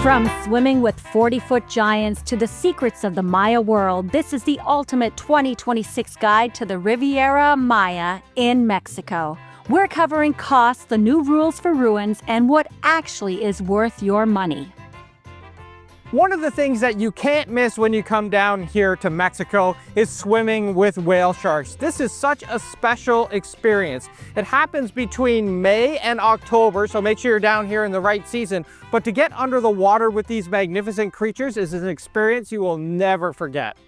From swimming with 40-foot giants to the secrets of the Maya world, this is the ultimate 2026 guide to the Riviera Maya in Mexico. We're covering costs, the new rules for ruins, and what actually is worth your money. One of the things that you can't miss when you come down here to Mexico is swimming with whale sharks. This is such a special experience. It happens between May and October, so make sure you're down here in the right season. But to get under the water with these magnificent creatures is an experience you will never forget.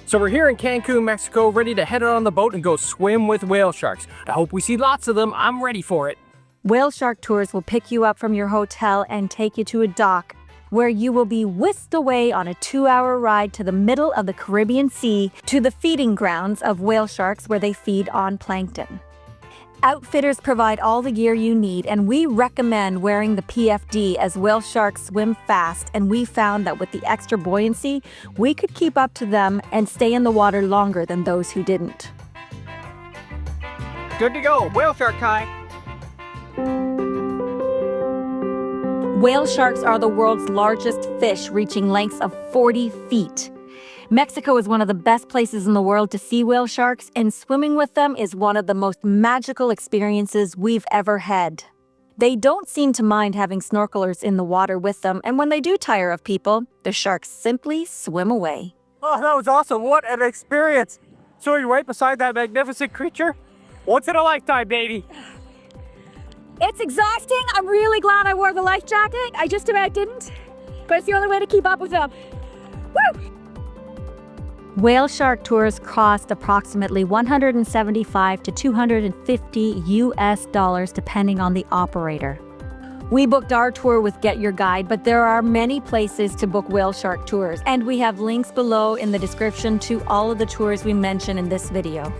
So we're here in Cancun, Mexico, ready to head out on the boat and go swim with whale sharks. I hope we see lots of them. I'm ready for it. Whale shark tours will pick you up from your hotel and take you to a dock, where you will be whisked away on a 2-hour ride to the middle of the Caribbean Sea to the feeding grounds of whale sharks where they feed on plankton. Outfitters provide all the gear you need, and we recommend wearing the PFD as whale sharks swim fast, and we found that with the extra buoyancy, we could keep up to them and stay in the water longer than those who didn't. Good to go, whale shark time. Whale sharks are the world's largest fish, reaching lengths of 40 feet. Mexico is one of the best places in the world to see whale sharks, and swimming with them is one of the most magical experiences we've ever had. They don't seem to mind having snorkelers in the water with them, and when they do tire of people, the sharks simply swim away. Oh, that was awesome. What an experience. So you're right beside that magnificent creature? Once in a lifetime, baby. It's exhausting. I'm really glad I wore the life jacket. I just about didn't, but it's the only way to keep up with them. Woo! Whale shark tours cost approximately $175 to $250 depending on the operator. We booked our tour with Get Your Guide, but there are many places to book whale shark tours, and we have links below in the description to all of the tours we mention in this video.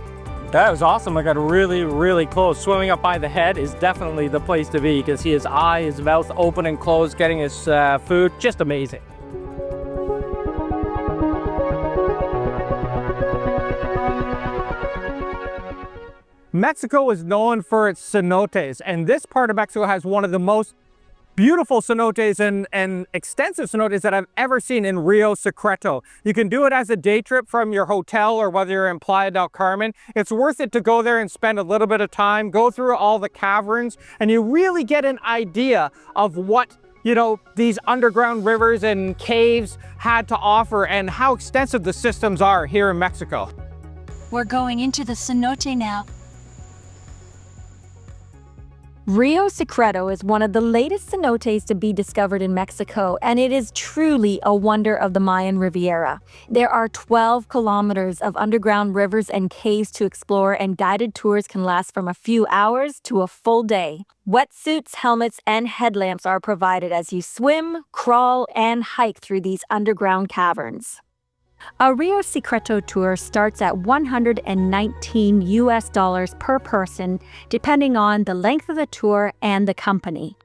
That was awesome. I got really close. Swimming up by the head is definitely the place to be. You can see his eye, his mouth open and closed, getting his food. Just amazing. Mexico is known for its cenotes, and this part of Mexico has one of the most beautiful cenotes and extensive cenotes that I've ever seen in Rio Secreto. You can do it as a day trip from your hotel or whether you're in Playa del Carmen. It's worth it to go there and spend a little bit of time, go through all the caverns, and you really get an idea of what, you know, these underground rivers and caves had to offer and how extensive the systems are here in Mexico. We're going into the cenote now. Rio Secreto is one of the latest cenotes to be discovered in Mexico, and it is truly a wonder of the Mayan Riviera. There are 12 kilometers of underground rivers and caves to explore, and guided tours can last from a few hours to a full day. Wetsuits, helmets, and headlamps are provided as you swim, crawl, and hike through these underground caverns. A Rio Secreto tour starts at $119 per person, depending on the length of the tour and the company.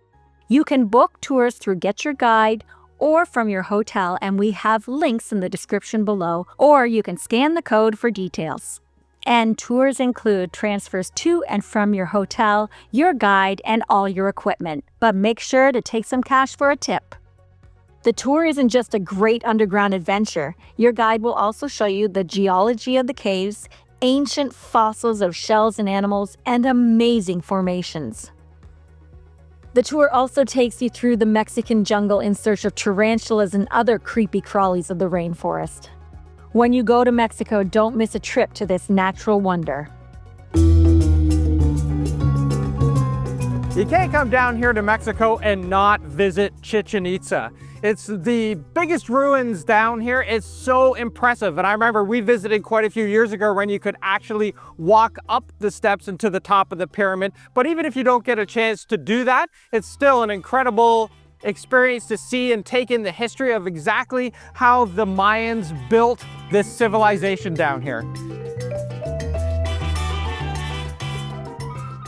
You can book tours through Get Your Guide or from your hotel, and we have links in the description below, or you can scan the code for details. And tours include transfers to and from your hotel, your guide, and all your equipment. But make sure to take some cash for a tip. The tour isn't just a great underground adventure. Your guide will also show you the geology of the caves, ancient fossils of shells and animals, and amazing formations. The tour also takes you through the Mexican jungle in search of tarantulas and other creepy crawlies of the rainforest. When you go to Mexico, don't miss a trip to this natural wonder. You can't come down here to Mexico and not visit Chichén Itzá. It's the biggest ruins down here. It's so impressive. And I remember we visited quite a few years ago when you could actually walk up the steps into the top of the pyramid. But even if you don't get a chance to do that, it's still an incredible experience to see and take in the history of exactly how the Mayans built this civilization down here.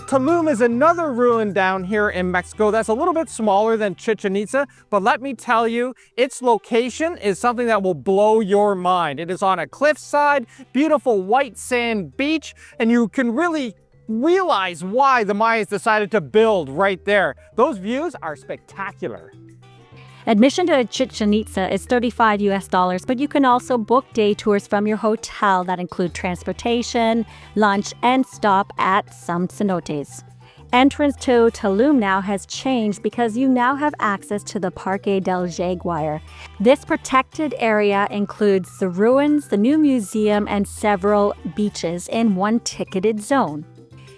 Tulum is another ruin down here in Mexico that's a little bit smaller than Chichén Itzá, but let me tell you, its location is something that will blow your mind. It is on a cliffside, beautiful white sand beach, and you can really realize why the Mayans decided to build right there. Those views are spectacular. Admission to Chichén Itzá is $35 US, but you can also book day tours from your hotel that include transportation, lunch, and stop at some cenotes. Entrance to Tulum now has changed because you now have access to the Parque del Jaguar. This protected area includes the ruins, the new museum, and several beaches in one ticketed zone.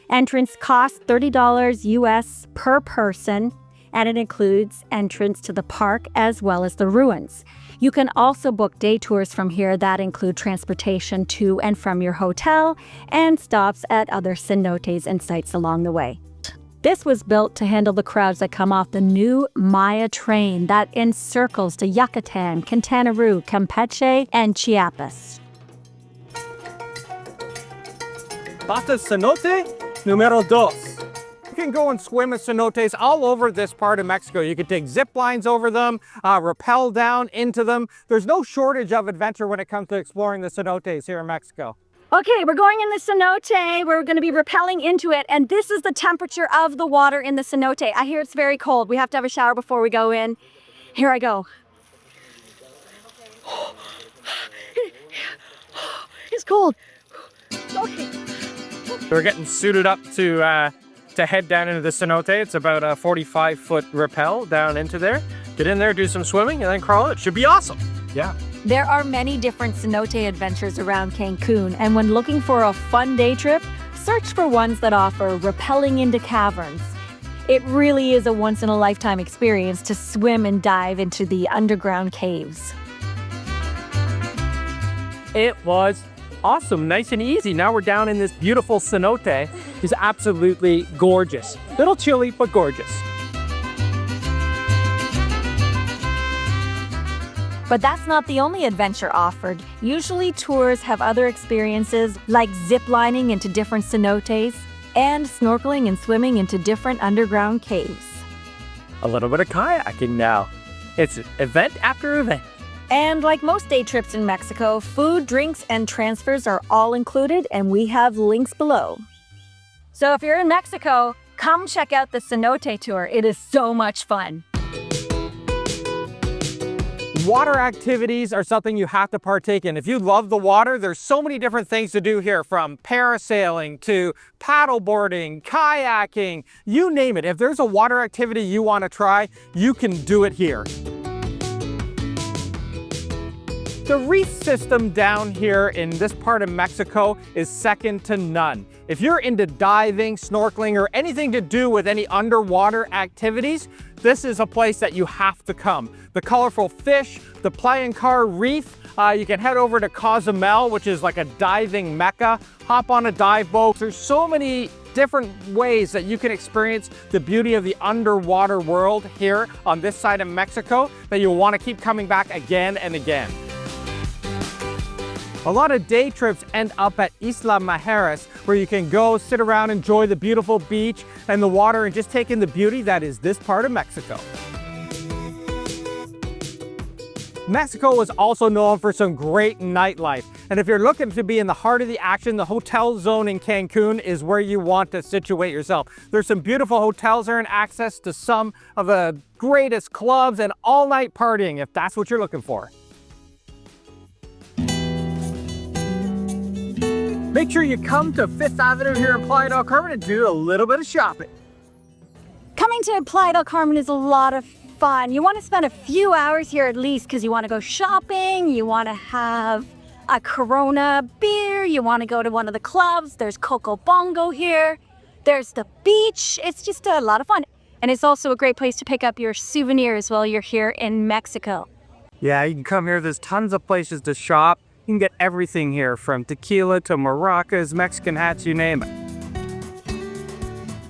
Entrance costs $30 US per person, and it includes entrance to the park as well as the ruins. You can also book day tours from here that include transportation to and from your hotel and stops at other cenotes and sites along the way. This was built to handle the crowds that come off the new Maya train that encircles to Yucatan, Quintana Roo, Campeche, and Chiapas. Basta cenote número 2. You can go and swim at cenotes all over this part of Mexico. You can take zip lines over them, rappel down into them. There's no shortage of adventure when it comes to exploring the cenotes here in Mexico. Okay, we're going in the cenote. We're going to be rappelling into it, and this is the temperature of the water in the cenote. I hear it's very cold. We have to have a shower before we go in. Here I go. It's cold. Okay. We're getting suited up to head down into the cenote. It's about a 45-foot rappel down into there. Get in there, do some swimming, and then crawl out. It should be awesome. Yeah. There are many different cenote adventures around Cancun, and when looking for a fun day trip, search for ones that offer rappelling into caverns. It really is a once-in-a-lifetime experience to swim and dive into the underground caves. It was awesome, nice and easy. Now we're down in this beautiful cenote. It's absolutely gorgeous. Little chilly, but gorgeous. But that's not the only adventure offered. Usually tours have other experiences like ziplining into different cenotes and snorkeling and swimming into different underground caves. A little bit of kayaking now. It's event after event. And like most day trips in Mexico, food, drinks, and transfers are all included, and we have links below. So if you're in Mexico, come check out the cenote tour. It is so much fun. Water activities are something you have to partake in. If you love the water, there's so many different things to do here, from parasailing to paddleboarding, kayaking, you name it. If there's a water activity you want to try, you can do it here. The reef system down here in this part of Mexico is second to none. If you're into diving, snorkeling, or anything to do with any underwater activities, this is a place that you have to come. The colorful fish, the Playa reef, you can head over to Cozumel, which is like a diving mecca, hop on a dive boat. There's so many different ways that you can experience the beauty of the underwater world here on this side of Mexico that you'll want to keep coming back again and again. A lot of day trips end up at Isla Mujeres, where you can go sit around, enjoy the beautiful beach and the water, and just take in the beauty that is this part of Mexico. Mexico is also known for some great nightlife. And if you're looking to be in the heart of the action, the hotel zone in Cancun is where you want to situate yourself. There's some beautiful hotels there and access to some of the greatest clubs and all-night partying, if that's what you're looking for. Make sure you come to 5th Avenue here in Playa del Carmen and do a little bit of shopping. Coming to Playa del Carmen is a lot of fun. You want to spend a few hours here at least because you want to go shopping, you want to have a Corona beer, you want to go to one of the clubs. There's Coco Bongo here. There's the beach. It's just a lot of fun. And it's also a great place to pick up your souvenirs while you're here in Mexico. Yeah, you can come here. There's tons of places to shop. You can get everything here, from tequila to maracas, Mexican hats, you name it.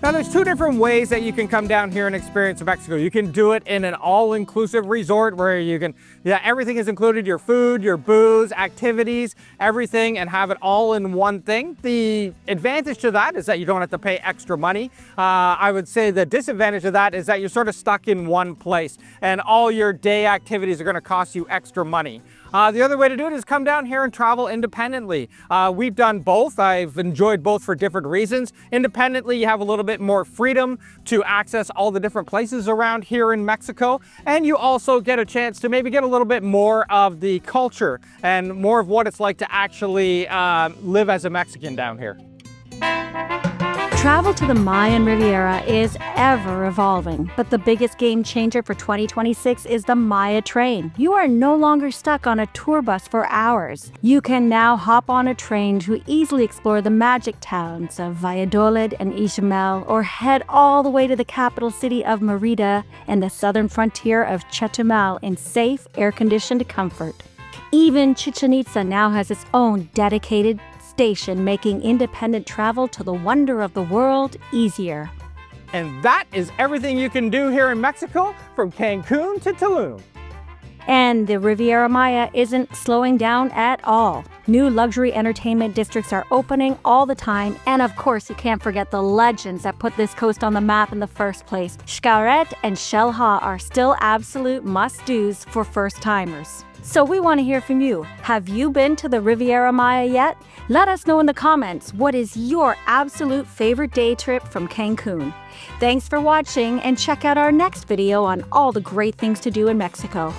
Now, there's two different ways that you can come down here and experience Mexico. You can do it in an all-inclusive resort where you can, everything is included, your food, your booze, activities, everything, and have it all in one thing. The advantage to that is that you don't have to pay extra money. I would say the disadvantage of that is that you're sort of stuck in one place and all your day activities are going to cost you extra money. The other way to do it is come down here and travel independently. We've done both. I've enjoyed both for different reasons. Independently, you have a little bit more freedom to access all the different places around here in Mexico, and you also get a chance to maybe get a little bit more of the culture and more of what it's like to actually live as a Mexican down here. Travel to the Mayan Riviera is ever evolving, but the biggest game changer for 2026 is the Maya train. You are no longer stuck on a tour bus for hours. You can now hop on a train to easily explore the magic towns of Valladolid and Cozumel, or head all the way to the capital city of Mérida and the southern frontier of Chetumal in safe, air-conditioned comfort. Even Chichén Itzá now has its own dedicated station, making independent travel to the wonder of the world easier. And that is everything you can do here in Mexico, from Cancun to Tulum. And the Riviera Maya isn't slowing down at all. New luxury entertainment districts are opening all the time, and of course you can't forget the legends that put this coast on the map in the first place. Xcaret and Xel-Há are still absolute must-dos for first-timers. So we want to hear from you. Have you been to the Riviera Maya yet? Let us know in the comments, what is your absolute favorite day trip from Cancun? Thanks for watching, and check out our next video on all the great things to do in Mexico.